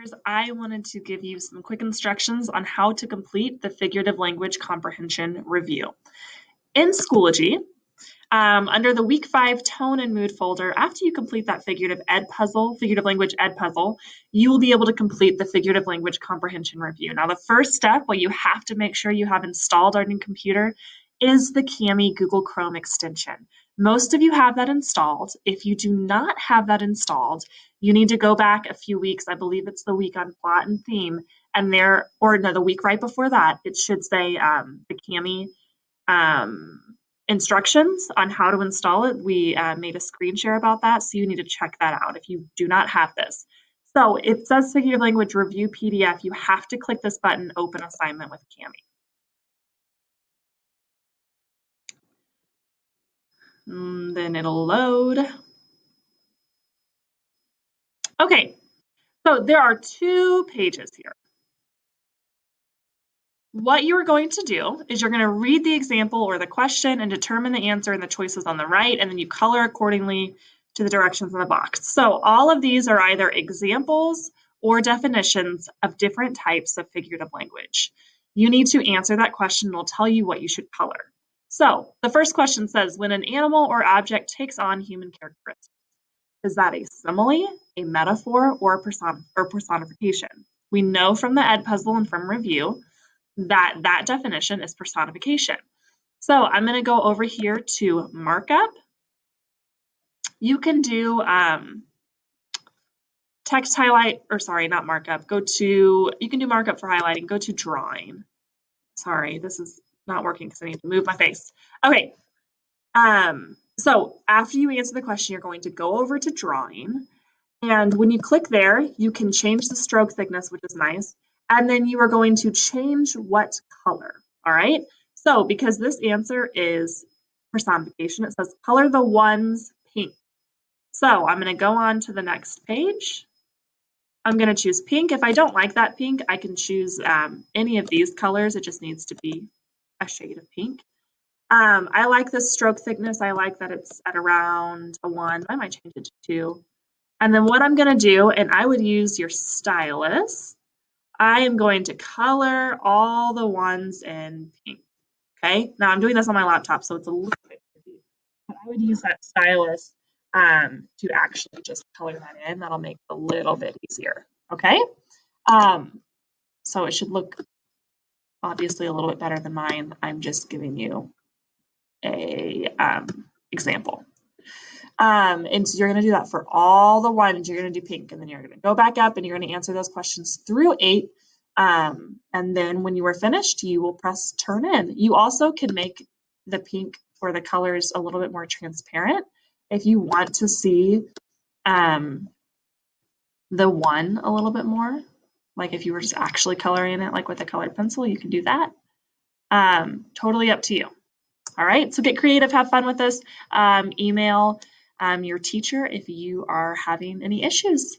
learners, I wanted to give you some quick instructions on how to complete the figurative language comprehension review. In Schoology, under the Week 5 Tone and Mood folder, after you complete that figurative language ed puzzle, you will be able to complete the figurative language comprehension review. Now, the first step, what you have to make sure you have installed on your computer, is the Kami Google Chrome extension. Most of you have that installed. If you do not have that installed, you need to go back a few weeks. I believe it's the week on plot and theme, and the week right before that, it should say the Kami instructions on how to install it. We made a screen share about that, so you need to check that out if you do not have this. So it says Figurative Language Review PDF. You have to click this button, Open Assignment with Kami. Then it'll load. Okay, so there are 2 pages here. What you are going to do is you're going to read the example or the question and determine the answer and the choices on the right, and then you color accordingly to the directions in the box. So all of these are either examples or definitions of different types of figurative language. You need to answer that question, and it'll tell you what you should color. So the first question says, when an animal or object takes on human characteristics, is that a simile, a metaphor, or a personification? We know from the ed puzzle and from review that definition is personification. So I'm going to go over here to markup. You can do text highlight, or sorry, not markup. You can do markup for highlighting. Go to drawing. Sorry, this is not working because I need to move my face. Okay. So after you answer the question, you're going to go over to drawing. And when you click there, you can change the stroke thickness, which is nice. And then you are going to change what color, all right? So because this answer is personification, it says color the ones pink. So I'm going to go on to the next page. I'm going to choose pink. If I don't like that pink, I can choose any of these colors. It just needs to be a shade of pink. I like the stroke thickness. I like that it's at around a 1. I might change it to 2. And then what I'm going to do, and I would use your stylus, I am going to color all the ones in pink. Okay, now I'm doing this on my laptop, so it's a little bit tricky. But I would use that stylus to actually just color that in. That'll make it a little bit easier. Okay, so it should look obviously a little bit better than mine. I'm just giving you a example. And so you're going to do that for all the ones. You're going to do pink, and then you're going to go back up and you're going to answer those questions through 8. And then when you are finished, you will press turn in. You also can make the pink for the colors a little bit more transparent. If you want to see the 1 a little bit more, like if you were just actually coloring it like with a colored pencil, you can do that. Totally up to you. All right, so get creative, have fun with this. Email your teacher if you are having any issues.